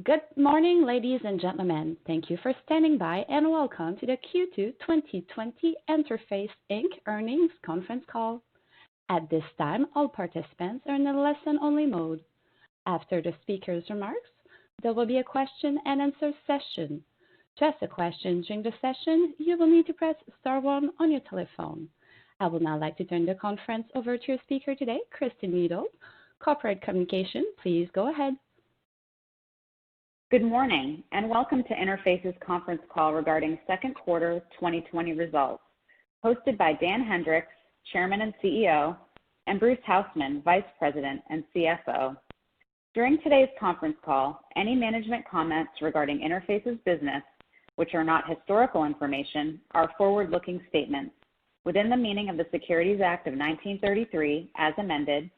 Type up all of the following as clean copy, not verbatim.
Good morning, ladies and gentlemen. Thank you for standing by, and welcome to the Q2 2020 Interface Inc. earnings conference call. At this time, all participants are in a listen-only mode. After the speaker's remarks, there will be a question-and-answer session. To ask a question during the session, you will need to press star one on your telephone. I would now like to turn the conference over to your speaker today, Kristen Needle, Corporate Communication. Please go ahead. Good morning, and welcome to Interface's conference call regarding second quarter 2020 results, hosted by Dan Hendrix, Chairman and CEO, and Bruce Hausman, Vice President and CFO. During today's conference call, any management comments regarding Interface's business, which are not historical information, are forward-looking statements within the meaning of the Securities Act of 1933, as amended,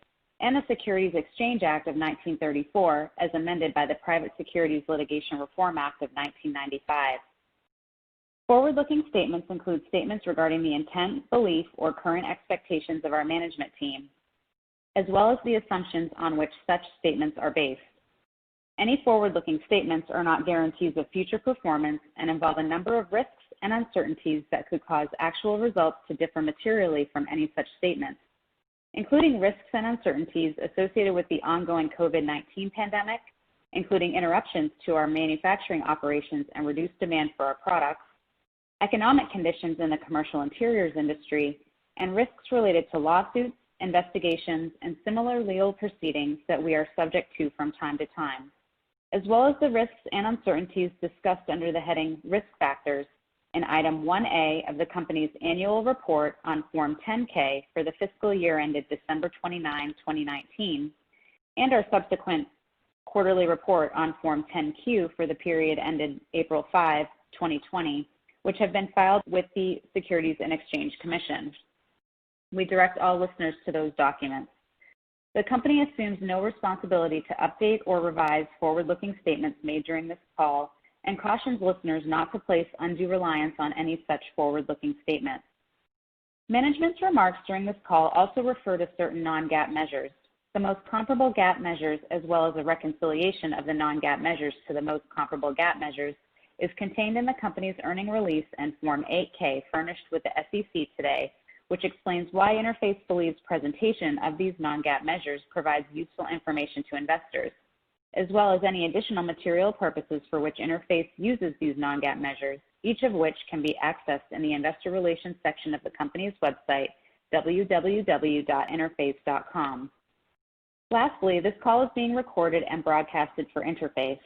and the Securities Exchange Act of 1934, as amended by the Private Securities Litigation Reform Act of 1995. Forward-looking statements include statements regarding the intent, belief, or current expectations of our management team, as well as the assumptions on which such statements are based. Any forward-looking statements are not guarantees of future performance and involve a number of risks and uncertainties that could cause actual results to differ materially from any such statements, including risks and uncertainties associated with the ongoing COVID-19 pandemic, including interruptions to our manufacturing operations and reduced demand for our products, economic conditions in the commercial interiors industry, and risks related to lawsuits, investigations, and similar legal proceedings that we are subject to from time to time, as well as the risks and uncertainties discussed under the heading Risk Factors in Item 1A of the company's annual report on Form 10-K for the fiscal year ended December 29, 2019, and our subsequent quarterly report on Form 10-Q for the period ended April 5, 2020, which have been filed with the Securities and Exchange Commission. We direct all listeners to those documents. The company assumes no responsibility to update or revise forward-looking statements made during this call and cautions listeners not to place undue reliance on any such forward-looking statements. Management's remarks during this call also refer to certain non-GAAP measures. The most comparable GAAP measures, as well as a reconciliation of the non-GAAP measures to the most comparable GAAP measures, is contained in the company's earnings release and Form 8-K furnished with the SEC today, which explains why Interface believes presentation of these non-GAAP measures provides useful information to investors, as well as any additional material purposes for which Interface uses these non-GAAP measures, each of which can be accessed in the Investor Relations section of the company's website, www.interface.com. Lastly, this call is being recorded and broadcasted for Interface.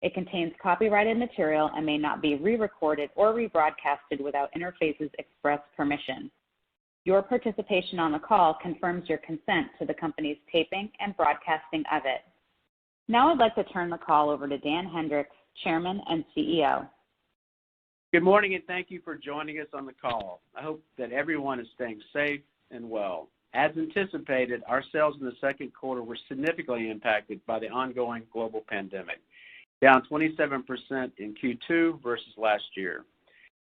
It contains copyrighted material and may not be re-recorded or rebroadcasted without Interface's express permission. Your participation on the call confirms your consent to the company's taping and broadcasting of it. Now I'd like to turn the call over to Dan Hendrix, Chairman and CEO. Good morning, and thank you for joining us on the call. I hope that everyone is staying safe and well. As anticipated, our sales in the second quarter were significantly impacted by the ongoing global pandemic, down 27% in Q2 versus last year.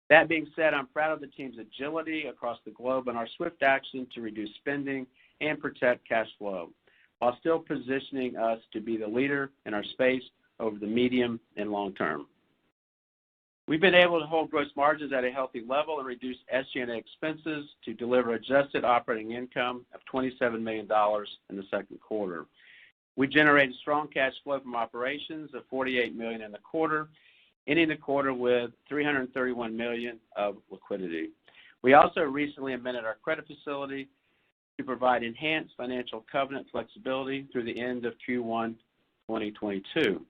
That being said, I'm proud of the team's agility across the globe and our swift action to reduce spending and protect cash flow, while still positioning us to be the leader in our space over the medium and long term. We've been able to hold gross margins at a healthy level and reduce SG&A expenses to deliver adjusted operating income of $27 million in the second quarter. We generated strong cash flow from operations of $48 million in the quarter, ending the quarter with $331 million of liquidity. We also recently amended our credit facility to provide enhanced financial covenant flexibility through the end of Q1 2022.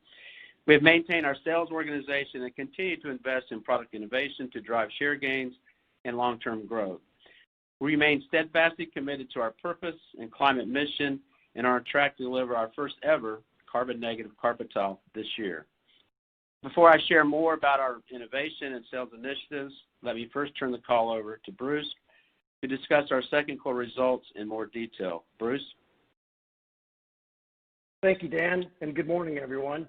We have maintained our sales organization and continue to invest in product innovation to drive share gains and long-term growth. We remain steadfastly committed to our purpose and climate mission and are on track to deliver our first ever carbon-negative carpet tile this year. Before I share more about our innovation and sales initiatives, let me first turn the call over to Bruce to discuss our second quarter results in more detail. Bruce? Thank you, Dan, and good morning, everyone.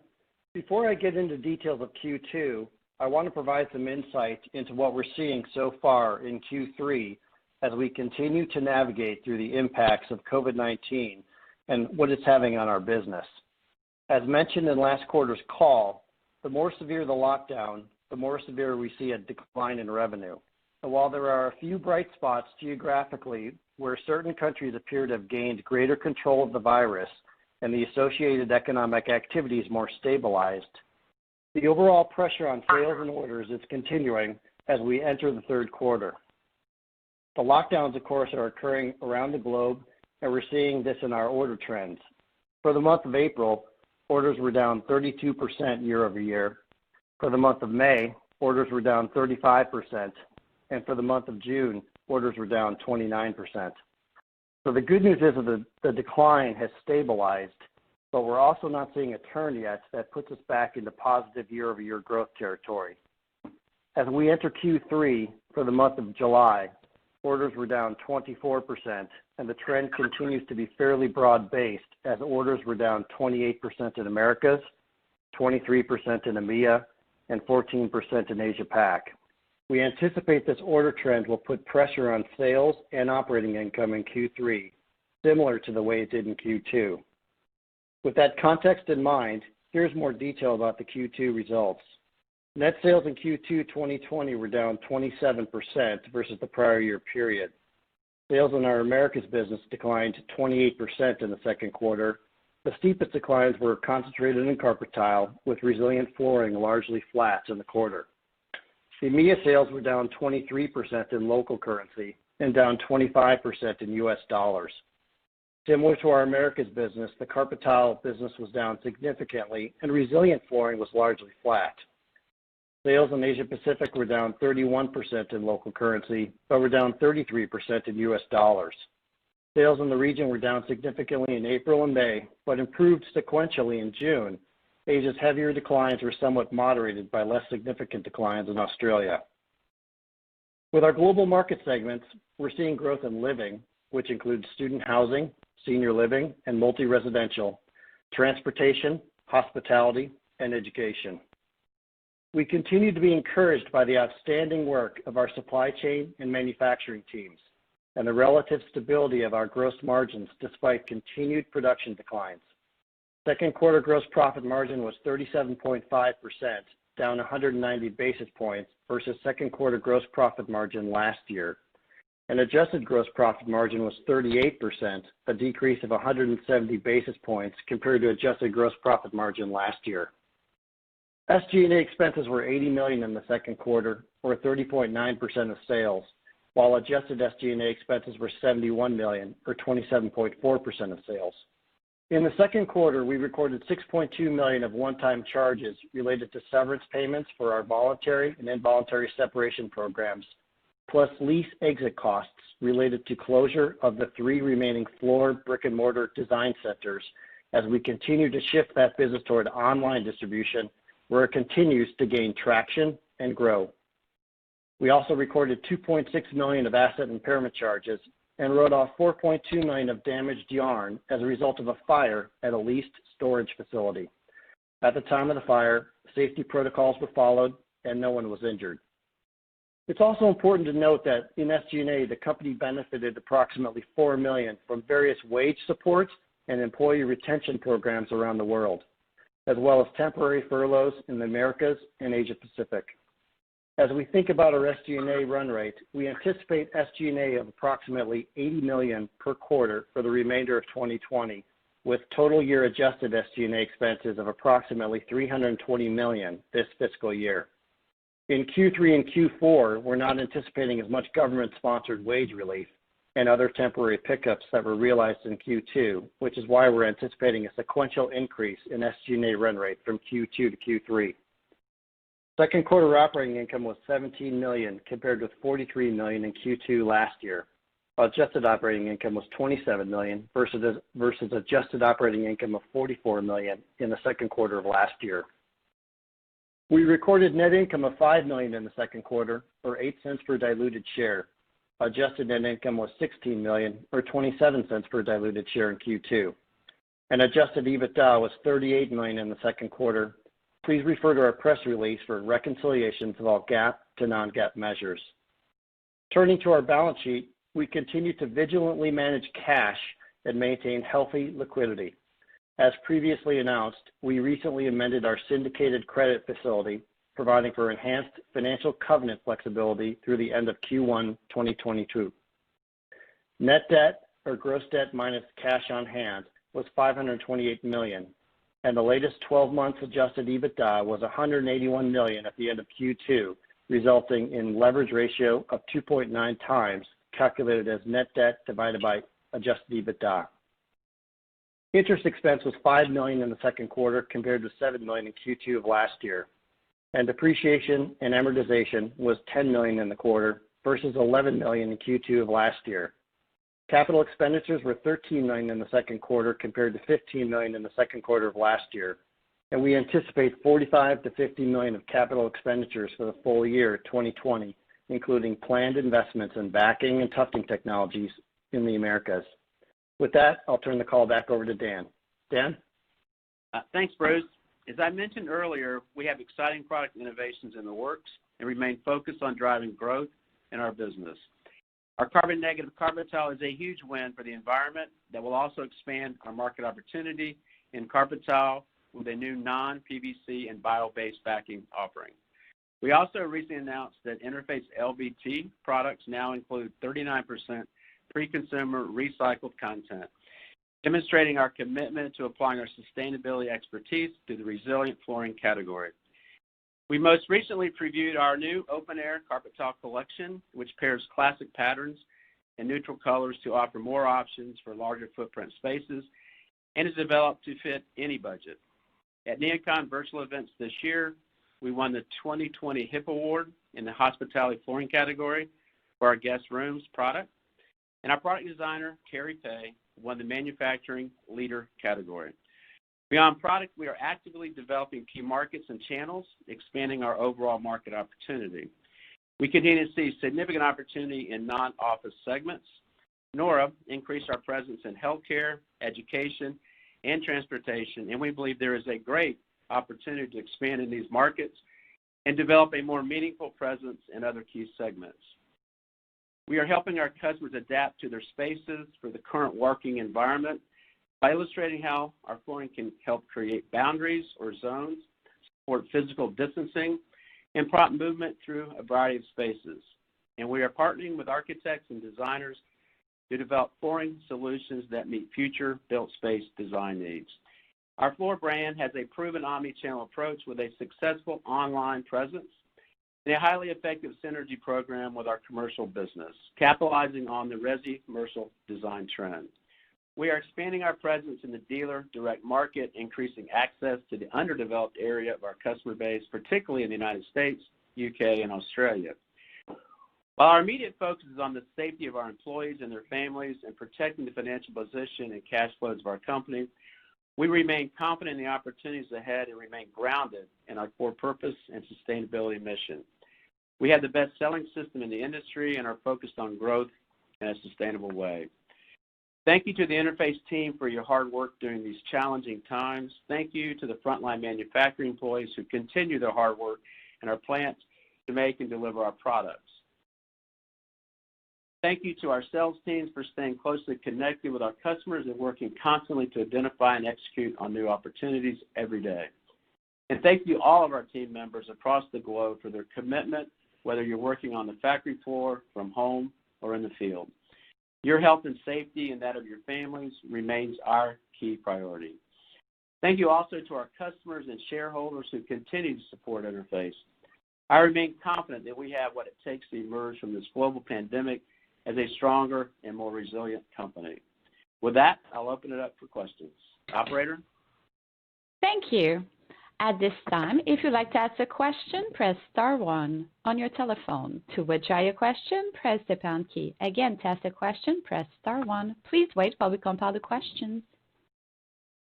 Before I get into details of Q2, I want to provide some insight into what we're seeing so far in Q3 as we continue to navigate through the impacts of COVID-19 and what it's having on our business. As mentioned in last quarter's call, the more severe the lockdown, the more severe we see a decline in revenue. And while there are a few bright spots geographically where certain countries appear to have gained greater control of the virus and the associated economic activity is more stabilized, the overall pressure on sales and orders is continuing as we enter the third quarter. The lockdowns, of course, are occurring around the globe, and we're seeing this in our order trends. For the month of April, orders were down 32% year over year. For the month of May, orders were down 35%. And for the month of June, orders were down 29%. So the good news is that the decline has stabilized, but we're also not seeing a turn yet that puts us back into positive year-over-year growth territory. As we enter Q3 for the month of July, orders were down 24%, and the trend continues to be fairly broad-based as orders were down 28% in Americas, 23% in EMEA, and 14% in Asia-Pac. We anticipate this order trend will put pressure on sales and operating income in Q3, similar to the way it did in Q2. With that context in mind, here's more detail about the Q2 results. Net sales in Q2 2020 were down 27% versus the prior year period. Sales in our Americas business declined 28% in the second quarter. The steepest declines were concentrated in carpet tile, with resilient flooring largely flat in the quarter. The EMEA sales were down 23% in local currency and down 25% in U.S. dollars. Similar to our Americas business, the carpet tile business was down significantly, and resilient flooring was largely flat. Sales in Asia Pacific were down 31% in local currency, but were down 33% in U.S. dollars. Sales in the region were down significantly in April and May, but improved sequentially in June. Asia's heavier declines were somewhat moderated by less significant declines in Australia. With our global market segments, we're seeing growth in living, which includes student housing, senior living, and multi-residential, transportation, hospitality, and education. We continue to be encouraged by the outstanding work of our supply chain and manufacturing teams and the relative stability of our gross margins despite continued production declines. Second quarter gross profit margin was 37.5%, down 190 basis points versus second quarter gross profit margin last year. And adjusted gross profit margin was 38%, a decrease of 170 basis points compared to adjusted gross profit margin last year. SG&A expenses were $80 million in the second quarter, or 30.9% of sales, while adjusted SG&A expenses were $71 million, or 27.4% of sales. In the second quarter, we recorded $6.2 million of one-time charges related to severance payments for our voluntary and involuntary separation programs, plus lease exit costs related to closure of the 3 remaining floor brick-and-mortar design centers as we continue to shift that business toward online distribution, where it continues to gain traction and grow. We also recorded $2.6 million of asset impairment charges and wrote off $4.2 million of damaged yarn as a result of a fire at a leased storage facility. At the time of the fire, safety protocols were followed and no one was injured. It's also important to note that in SG&A, the company benefited approximately $4 million from various wage support and employee retention programs around the world, as well as temporary furloughs in the Americas and Asia Pacific. As we think about our SG&A run rate, we anticipate SG&A of approximately $80 million per quarter for the remainder of 2020, with total year adjusted SG&A expenses of approximately $320 million this fiscal year. In Q3 and Q4, we're not anticipating as much government-sponsored wage relief and other temporary pickups that were realized in Q2, which is why we're anticipating a sequential increase in SG&A run rate from Q2 to Q3. Second quarter operating income was $17 million compared with $43 million in Q2 last year. Adjusted operating income was $27 million versus adjusted operating income of $44 million in the second quarter of last year. We recorded net income of $5 million in the second quarter, or 8 cents per diluted share. Adjusted net income was $16 million, or 27 cents per diluted share in Q2. And adjusted EBITDA was $38 million in the second quarter. Please refer to our press release for reconciliations of all GAAP to non-GAAP measures. Turning to our balance sheet, we continue to vigilantly manage cash and maintain healthy liquidity. As previously announced, we recently amended our syndicated credit facility, providing for enhanced financial covenant flexibility through the end of Q1 2022. Net debt, or gross debt minus cash on hand, was $528 million, and the latest 12 months adjusted EBITDA was $181 million at the end of Q2, resulting in leverage ratio of 2.9 times, calculated as net debt divided by adjusted EBITDA. Interest expense was $5 million in the second quarter compared to $7 million in Q2 of last year, and depreciation and amortization was $10 million in the quarter versus $11 million in Q2 of last year. Capital expenditures were $13 million in the second quarter compared to $15 million in the second quarter of last year, and we anticipate $45 to $50 million of capital expenditures for the full year 2020, including planned investments in backing and tufting technologies in the Americas. With that, I'll turn the call back over to Dan. Dan? Thanks, Bruce. As I mentioned earlier, we have exciting product innovations in the works and remain focused on driving growth in our business. Our carbon-negative carpet tile is a huge win for the environment that will also expand our market opportunity in carpet tile with a new non-PVC and bio-based backing offering. We also recently announced that Interface LVT products now include 39% pre-consumer recycled content, demonstrating our commitment to applying our sustainability expertise to the resilient flooring category. We most recently previewed our new open-air carpet tile collection, which pairs classic patterns and neutral colors to offer more options for larger footprint spaces and is developed to fit any budget. At NeoCon virtual events this year, we won the 2020 HIP Award in the hospitality flooring category for our guest rooms product, and our product designer, Carrie Pay, won the manufacturing leader category. Beyond product, we are actively developing key markets and channels, expanding our overall market opportunity. We continue to see significant opportunity in non-office segments. Nora increased our presence in healthcare, education, and transportation, and we believe there is a great opportunity to expand in these markets and develop a more meaningful presence in other key segments. We are helping our customers adapt to their spaces for the current working environment by illustrating how our flooring can help create boundaries or zones, support physical distancing, and prompt movement through a variety of spaces. And we are partnering with architects and designers to develop flooring solutions that meet future built space design needs. Our floor brand has a proven omni-channel approach with a successful online presence and a highly effective synergy program with our commercial business, capitalizing on the resi commercial design trend. We are expanding our presence in the dealer direct market, increasing access to the underdeveloped area of our customer base, particularly in the United States, UK, and Australia. While our immediate focus is on the safety of our employees and their families and protecting the financial position and cash flows of our company, we remain confident in the opportunities ahead and remain grounded in our core purpose and sustainability mission. We have the best selling system in the industry and are focused on growth in a sustainable way. Thank you to the Interface team for your hard work during these challenging times. Thank you to the frontline manufacturing employees who continue their hard work in our plants to make and deliver our products. Thank you to our sales teams for staying closely connected with our customers and working constantly to identify and execute on new opportunities every day. And thank you all of our team members across the globe for their commitment, whether you're working on the factory floor, from home, or in the field. Your health and safety and that of your families remains our key priority. Thank you also to our customers and shareholders who continue to support Interface. I remain confident that we have what it takes to emerge from this global pandemic as a stronger and more resilient company. With that, I'll open it up for questions. Operator? Thank you. At this time, if you'd like to ask a question, press star 1 on your telephone. To withdraw your question, press the pound key. Again, to ask a question, press star 1. Please wait while we compile the questions.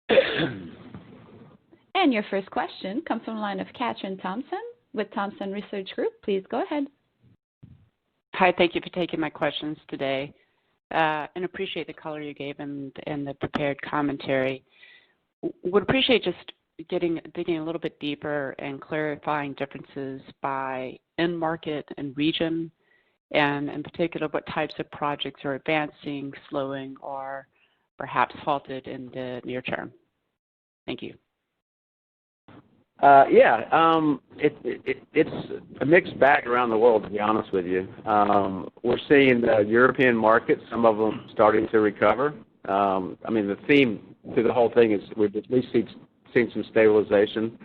And your first question comes from the line of Kathryn Thompson with Thompson Research Group. Please go ahead. Hi, thank you for taking my questions today, and appreciate the color you gave and the prepared commentary. Would appreciate just digging a little bit deeper and clarifying differences by end market and region, and in particular, what types of projects are advancing, slowing, or perhaps halted in the near term. Thank you. It's a mixed bag around the world, to be honest with you. We're seeing the European markets, some of them starting to recover. The theme through the whole thing is we've at least seen some stabilization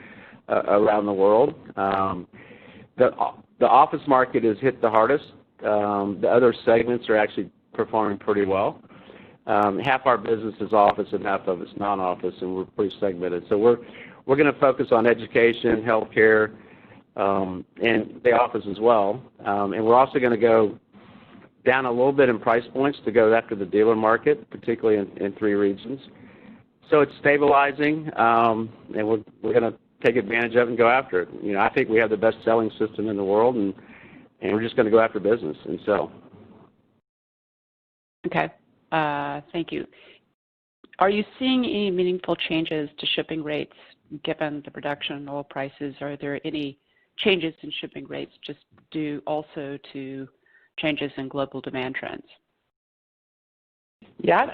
around the world. The office market is hit the hardest. The other segments are actually performing pretty well. Half our business is office and half of it's non-office, and we're pretty segmented. So we're going to focus on education, healthcare, and the office as well. And we're also going to go down a little bit in price points to go after the dealer market, particularly in 3 regions. So it's stabilizing, and we're going to take advantage of it and go after it. I think we have the best selling system in the world, and we're just going to go after business and sell. Okay. Thank you. Are you seeing any meaningful changes to shipping rates given the reduction in oil prices? Are there any changes in shipping rates just due also to changes in global demand trends? Yeah,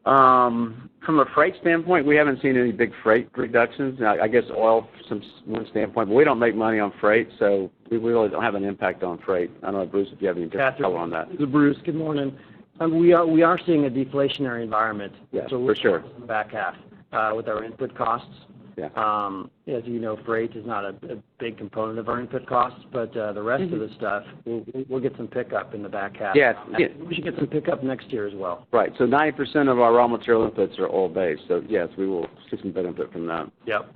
from a freight standpoint, we haven't seen any big freight reductions. I guess oil from one standpoint, but we don't make money on freight, so we really don't have an impact on freight. I don't know, Bruce, if you have any different color on that. This is Bruce. Good morning. We are seeing a deflationary environment. Yeah, so for sure. In the back half with our input costs. Yeah. As you know, freight is not a big component of our input costs, but the rest of the stuff, we'll get some pickup in the back half. Yeah. We should get some pickup next year as well. Right. So 90% of our raw material inputs are oil-based. So, yes, we will see some benefit from that. Yep.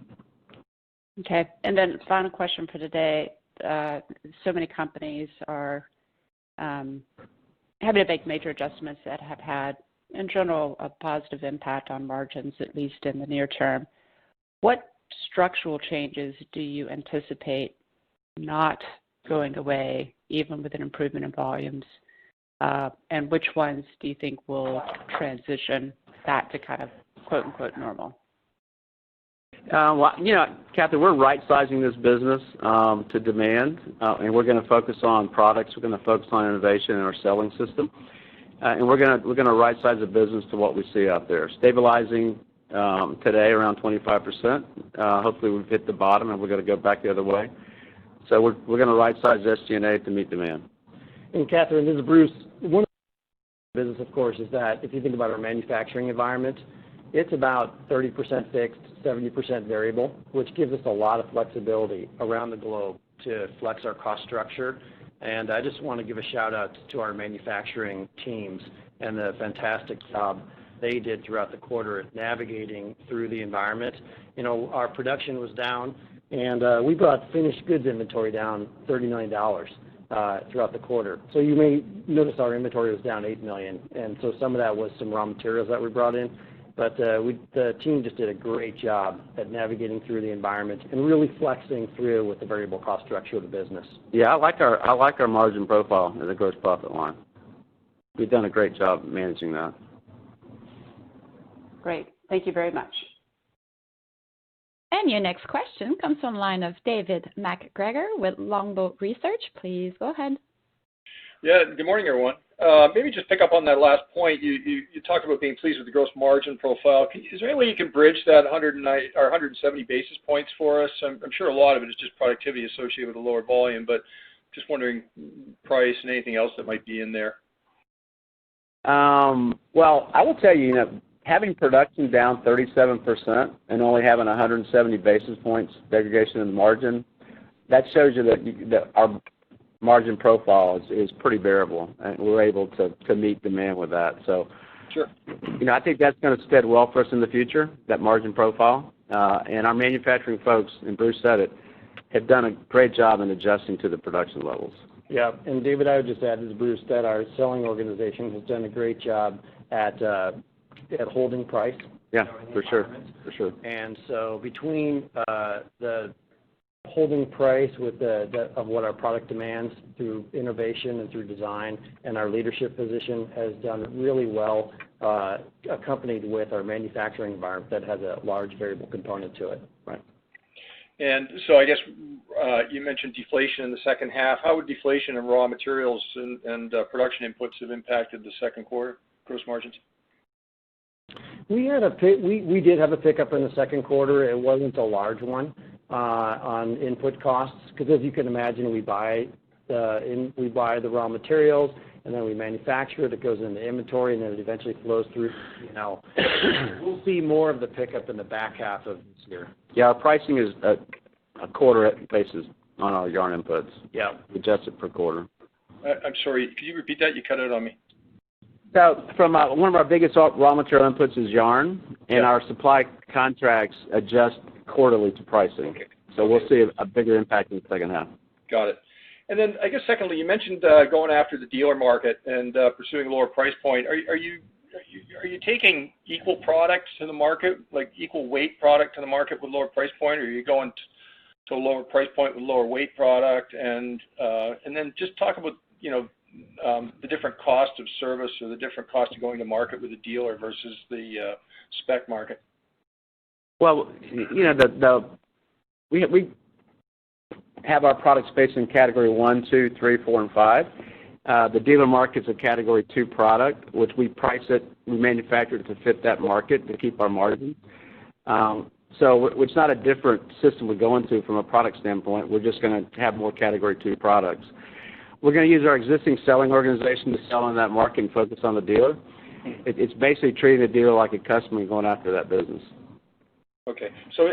Okay. And then final question for today. So many companies are having to make major adjustments that have had, in general, a positive impact on margins, at least in the near term. What structural changes do you anticipate not going away, even with an improvement in volumes? And which ones do you think will transition back to kind of quote-unquote normal? Kathy, we're right-sizing this business to demand, and we're going to focus on products. We're going to focus on innovation in our selling system, and we're going to right-size the business to what we see out there. Stabilizing today around 25%. Hopefully we've hit the bottom, and we're going to go back the other way. So we're going to right-size SG&A to meet demand. And Catherine, this is Bruce. One of the business, of course, is that if you think about our manufacturing environment, it's about 30% fixed, 70% variable, which gives us a lot of flexibility around the globe to flex our cost structure. And I just want to give a shout out to our manufacturing teams and the fantastic job they did throughout the quarter at navigating through the environment. Our production was down, and we brought finished goods inventory down $30 million throughout the quarter. So you may notice our inventory was down $8 million, and so some of that was some raw materials that we brought in. But the team just did a great job at navigating through the environment and really flexing through with the variable cost structure of the business. Yeah, I like our margin profile and the gross profit line. We've done a great job managing that. Great. Thank you very much. And your next question comes from the line of David MacGregor with Longbow Research. Please go ahead. Yeah, good morning, everyone. Maybe just pick up on that last point. You talked about being pleased with the gross margin profile. Is there any way you can bridge that 170 basis points for us? I'm sure a lot of it is just productivity associated with a lower volume, but just wondering price and anything else that might be in there. Well, I will tell you, having production down 37% and only having 170 basis points degradation in the margin, that shows you that our margin profile is pretty bearable, and we're able to meet demand with that. So, sure. I think that's going to stead well for us in the future, that margin profile. And our manufacturing folks, and Bruce said it, have done a great job in adjusting to the production levels. Yeah, and David, I would just add, this is Bruce, that our selling organization has done a great job at holding price. Yeah, for sure. And so between the holding price with of what our product demands through innovation and through design, and our leadership position has done really well, accompanied with our manufacturing environment that has a large variable component to it. Right. And so I guess you mentioned deflation in the second half. How would deflation in raw materials and production inputs have impacted the second quarter gross margins? We did have a pickup in the second quarter. It wasn't a large one on input costs because, as you can imagine, we buy the raw materials and then we manufacture it. It goes into inventory and then it eventually flows through. We'll see more of the pickup in the back half of this year. Yeah, our pricing is a quarter basis on our yarn inputs. Yeah, we adjust it per quarter. I'm sorry. Could you repeat that? You cut out on me. So from one of our biggest raw material inputs is yarn, and our supply contracts adjust quarterly to pricing. Okay. So we'll see a bigger impact in the second half. Got it. And then I guess secondly, you mentioned going after the dealer market and pursuing a lower price point. Are you taking equal products to the market, like equal weight product to the market with lower price point, or are you going to a lower price point with lower weight product? And then just talk about the different cost of service or the different cost of going to market with a dealer versus the spec market. Well, we have our products based in category 1, 2, 3, 4, and 5. The dealer market's a category 2 product, which we price it, we manufacture it to fit that market to keep our margin. So it's not a different system we go into from a product standpoint. We're just going to have more category 2 products. We're going to use our existing selling organization to sell in that market and focus on the dealer. It's basically treating the dealer like a customer and going after that business. Okay, so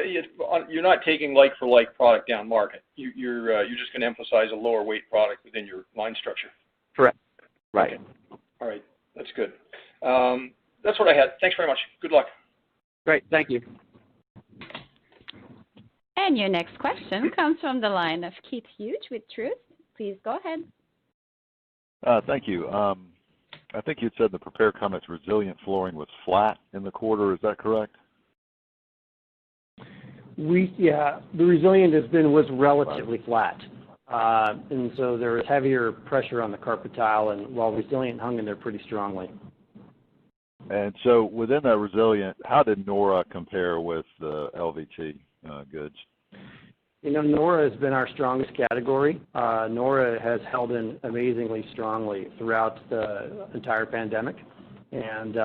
you're not taking like-for-like product down market. You're just going to emphasize a lower weight product within your line structure. Correct. Right. Okay. All right, that's good. That's what I had. Thanks very much. Good luck. Great, thank you. And your next question comes from the line of Keith Hughes with Truist. Please go ahead. Thank you. I think you said in the prepared comments resilient flooring was flat in the quarter. Is that correct? The resilient was relatively flat. And so there was heavier pressure on the carpet tile, and while resilient hung in there pretty strongly. And so within that resilient, how did Nora compare with the LVT goods? Nora has been our strongest category. Nora has held in amazingly strongly throughout the entire pandemic, and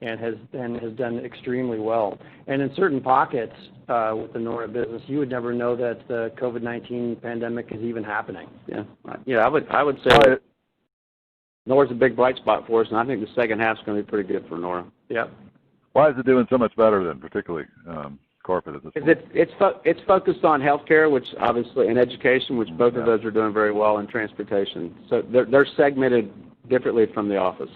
has done extremely well. And in certain pockets with the Nora business, you would never know that the COVID-19 pandemic is even happening. Yeah, I would say Nora's a big bright spot for us, and I think the second half's going to be pretty good for Nora. Yep. Why is it doing so much better than particularly carpet at this point? It's focused on healthcare, which obviously, and education, which both of those are doing very well, and transportation. So they're segmented differently from the office.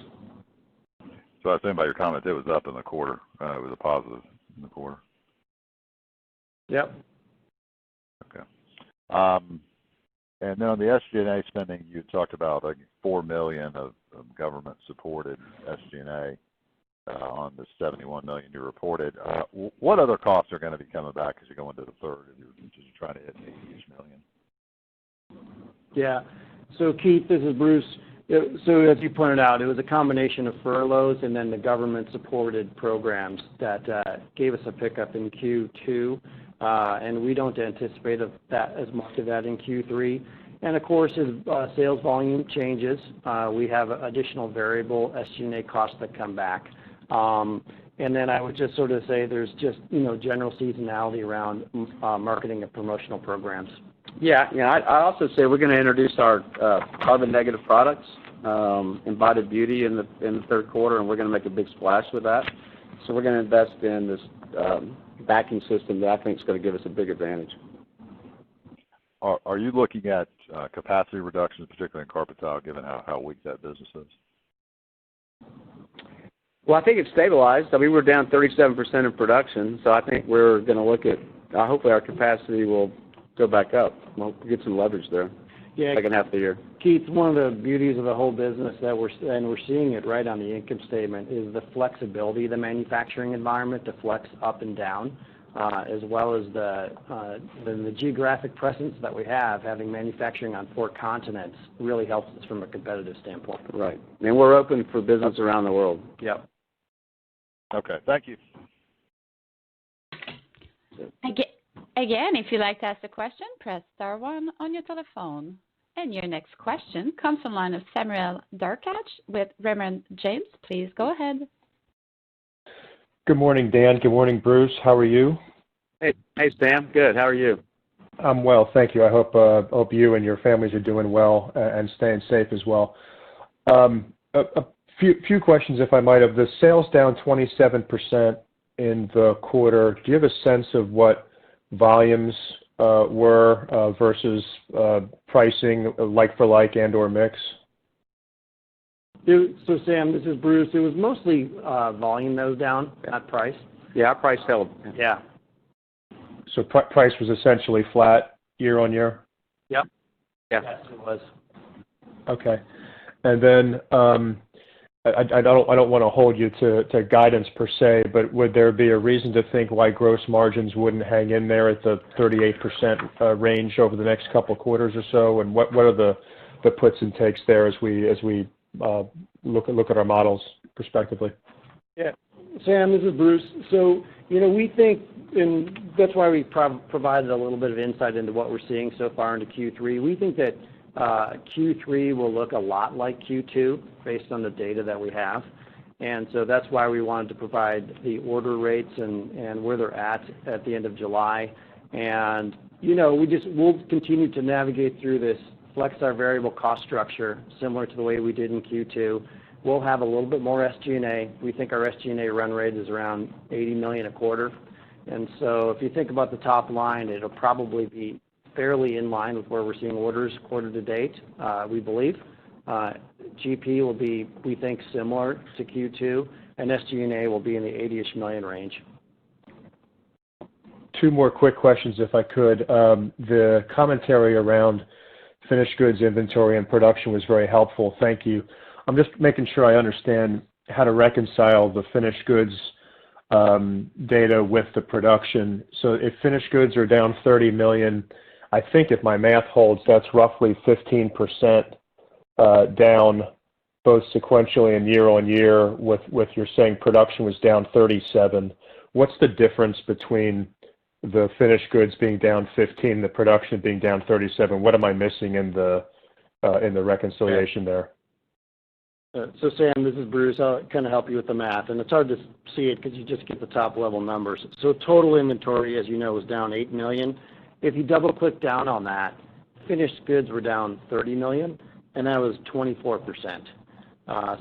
So I was saying by your comment, it was up in the quarter. It was a positive in the quarter. Yep. Okay. And then on the SG&A spending, you talked about like $4 million of government-supported SG&A on the $71 million you reported. What other costs are going to be coming back as you go into the third? You're trying to hit $80 million. Yeah. So Keith, this is Bruce. So as you pointed out, it was a combination of furloughs and then the government-supported programs that gave us a pickup in Q2, and we don't anticipate as much of that in Q3. And of course, as sales volume changes, we have additional variable SG&A costs that come back. And then I would just sort of say there's just general seasonality around marketing and promotional programs. Yeah. I also say we're going to introduce our carbon negative products, Embodied Beauty, in the third quarter, and we're going to make a big splash with that. So we're going to invest in this backing system that I think is going to give us a big advantage. Are you looking at capacity reductions, particularly in carpet tile, given how weak that business is? Well, I think it's stabilized. I mean, we're down 37% in production, so I think we're going to look at, hopefully our capacity will go back up. We'll get some leverage there. Yeah, second half of the year. Keith, one of the beauties of the whole business that we're seeing it right on the income statement is the flexibility of the manufacturing environment to flex up and down, as well as the geographic presence that we have. Having manufacturing on 4 continents really helps us from a competitive standpoint. Right. And we're open for business around the world. Yep. Okay. Thank you. Again, if you'd like to ask a question, press star 1 on your telephone. And your next question comes from the line of Samuel Darkatch with Raymond James. Please go ahead. Good morning, Dan. Good morning, Bruce. How are you? Hey, Sam. Good. How are you? I'm well, thank you. I hope you and your families are doing well and staying safe as well. A few questions, if I might have. The sales down 27% in the quarter. Do you have a sense of what volumes were versus pricing, like for like and/or mix? So, Sam, this is Bruce. It was mostly volume that was down, not price. Yeah, our price held. Yeah. So price was essentially flat year on year? Yep. Yeah. Yes, it was. Okay. And then I don't want to hold you to guidance per se, but would there be a reason to think why gross margins wouldn't hang in there at the 38% range over the next couple of quarters or so? And what are the puts and takes there as we look at our models prospectively? Yeah. Sam, this is Bruce. So, we think, and that's why we provided a little bit of insight into what we're seeing so far into Q3. We think that Q3 will look a lot like Q2 based on the data that we have. And so that's why we wanted to provide the order rates and where they're at the end of July. And, we'll continue to navigate through this, flex our variable cost structure similar to the way we did in Q2. We'll have a little bit more SG&A. We think our SG&A run rate is around $80 million a quarter. And so if you think about the top line, it'll probably be fairly in line with where we're seeing orders quarter to date, we believe. GP will be, we think, similar to Q2, and SG&A will be in the 80-ish million range. Two more quick questions, if I could. The commentary around finished goods inventory and production was very helpful. Thank you. I'm just making sure I understand how to reconcile the finished goods data with the production. So if finished goods are down 30 million, I think if my math holds, that's roughly 15% down both sequentially and year on year with you're saying production was down 37. What's the difference between the finished goods being down 15, the production being down 37? What am I missing in the reconciliation there? So, Sam, this is Bruce. I'll kind of help you with the math. And it's hard to see it because you just get the top-level numbers. So total inventory, as you know, was down 8 million. If you double-click down on that, finished goods were down 30 million, and that was 24%.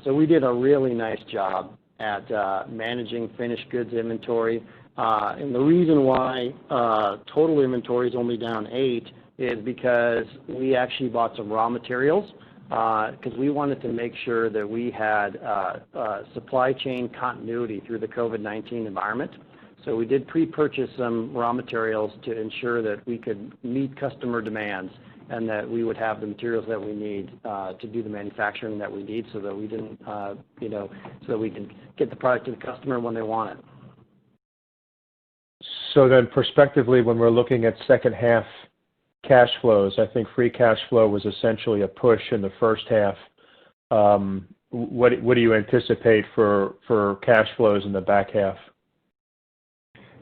So we did a really nice job at managing finished goods inventory. And the reason why total inventory is only down 8 is because we actually bought some raw materials because we wanted to make sure that we had supply chain continuity through the COVID-19 environment. So we did pre-purchase some raw materials to ensure that we could meet customer demands and that we would have the materials that we need to do the manufacturing that we need so that we didn't, so that we can get the product to the customer when they want it. So then prospectively, when we're looking at second half cash flows, I think free cash flow was essentially a push in the first half. What do you anticipate for cash flows in the back half?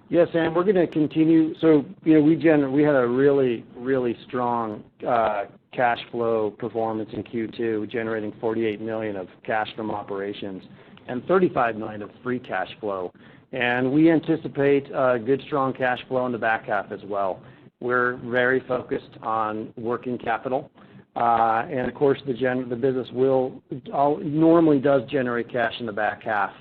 Yes, Sam, we're going to continue. So, we had a really, really strong cash flow performance in Q2, generating 48 million of cash from operations and 35 million of free cash flow. And we anticipate good, strong cash flow in the back half as well. We're very focused on working capital. And, of course, the business normally does generate cash in the back half.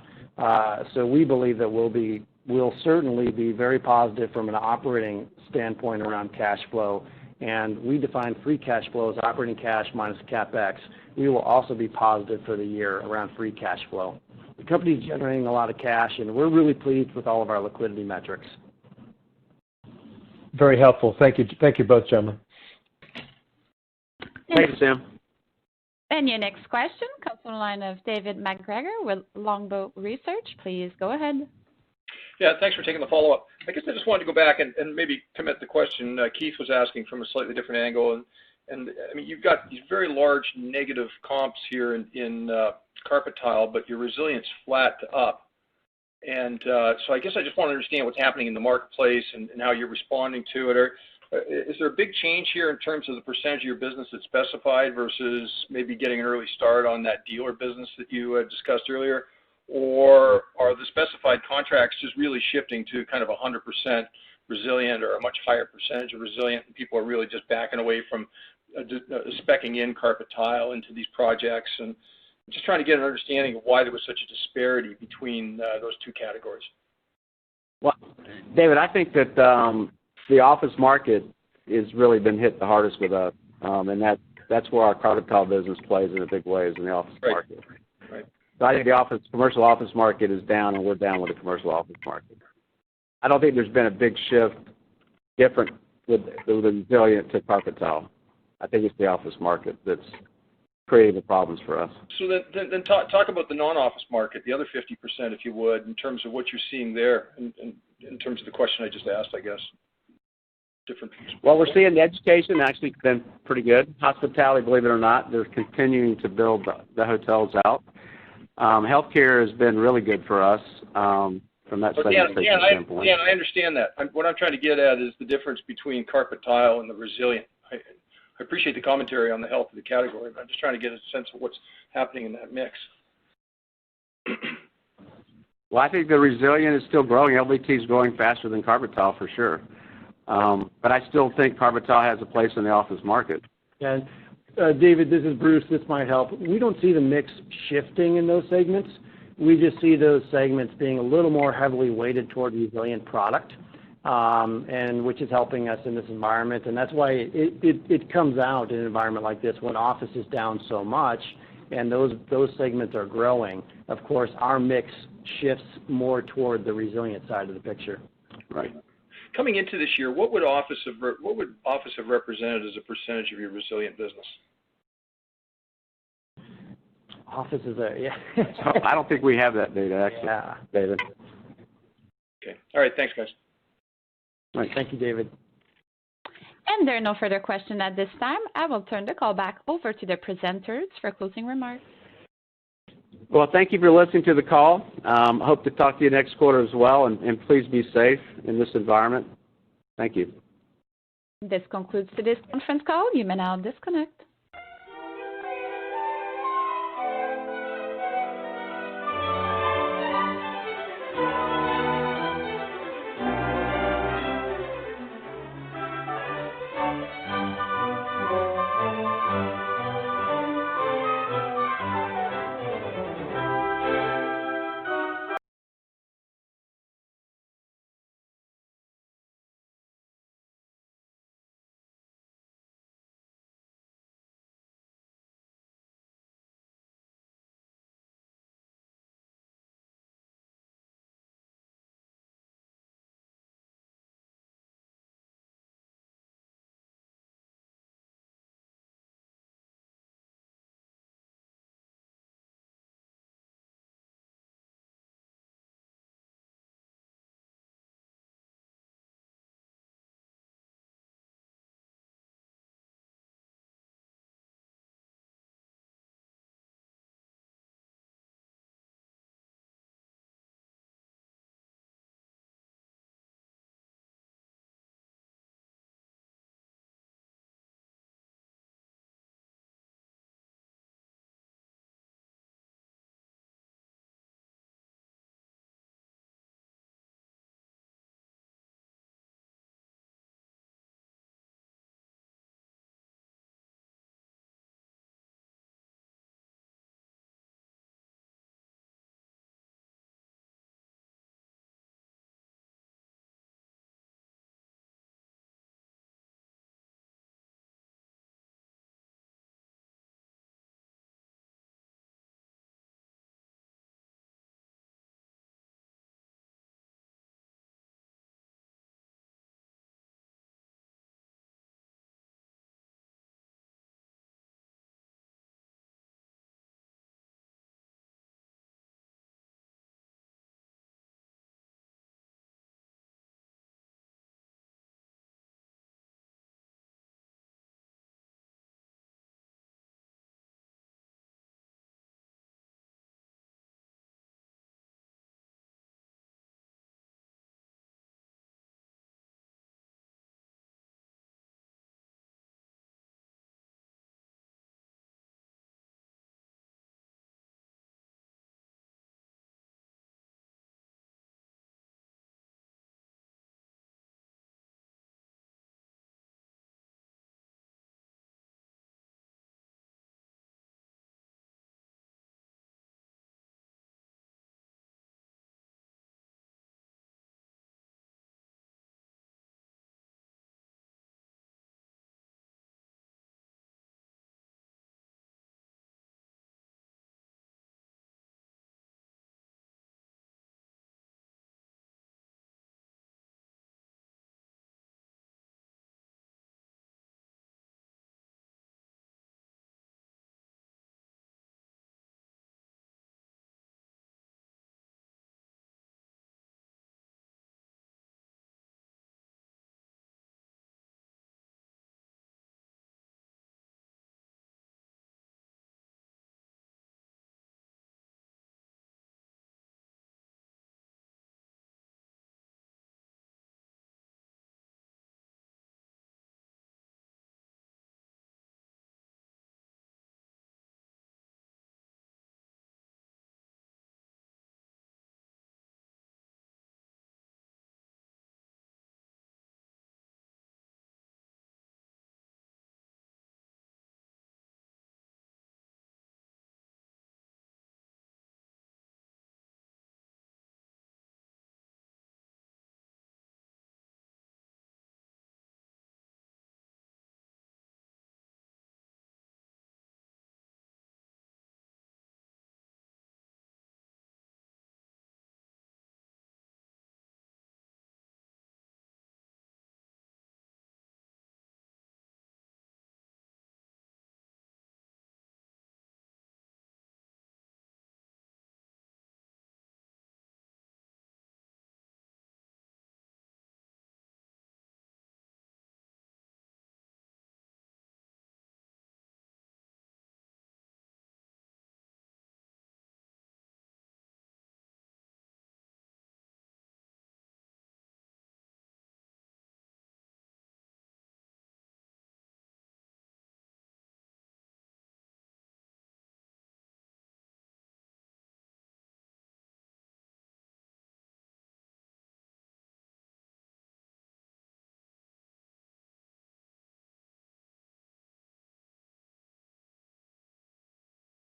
So we believe that we'll certainly be very positive from an operating standpoint around cash flow. And we define free cash flow as operating cash minus CapEx. We will also be positive for the year around free cash flow. The company's generating a lot of cash, and we're really pleased with all of our liquidity metrics. Very helpful. Thank you. Thank you both, gentlemen. Thank you, Sam. And your next question comes from the line of David MacGregor with Longbow Research. Please go ahead. Yeah, thanks for taking the follow-up. I guess I just wanted to go back and maybe come at the question Keith was asking from a slightly different angle. And I mean, you've got these very large negative comps here in carpet tile, but your resilience flat to up. And so I guess I just want to understand what's happening in the marketplace and how you're responding to it. Is there a big change here in terms of the percentage of your business that's specified versus maybe getting an early start on that dealer business that you discussed earlier? or are the specified contracts just really shifting to kind of 100% resilient or a much higher percentage of resilient, and people are really just backing away from speccing in carpet tile into these projects? And just trying to get an understanding of why there was such a disparity between those two categories. Well, David, I think that the office market has really been hit the hardest with us, and that's where our carpet tile business plays in a big way, is in the office market. Right. So I think the commercial office market is down, and we're down with the commercial office market. I don't think there's been a big shift different with the resilient to carpet tile. I think it's the office market that's creating the problems for us. So then talk about the non-office market, the other 50%, if you would, in terms of what you're seeing there, in terms of the question I just asked, I guess. Well, we're seeing the education actually been pretty good. Hospitality, believe it or not, they're continuing to build the hotels out. Healthcare has been really good for us from that standpoint. Yeah, I understand that. What I'm trying to get at is the difference between carpet tile and the resilient. I appreciate the commentary on the health of the category, but I'm just trying to get a sense of what's happening in that mix. Well, I think the resilient is still growing. LVT is growing faster than carpet tile for sure. But I still think carpet tile has a place in the office market. And David, this is Bruce. This might help. We don't see the mix shifting in those segments. We just see those segments being a little more heavily weighted toward resilient product, and which is helping us in this environment. And that's why it comes out in an environment like this when office is down so much and those segments are growing. Of course, our mix shifts more toward the resilient side of the picture. Right. Coming into this year, what would office have represented as a percentage of your resilient business? Office is I don't think we have that data, actually, David. Okay. All right. Thanks, guys. All right. Thank you, David. And there are no further questions at this time. I will turn the call back over to the presenters for closing remarks. Well, thank you for listening to the call. I hope to talk to you next quarter as well, and please be safe in this environment. Thank you. This concludes today's conference call. You may now disconnect.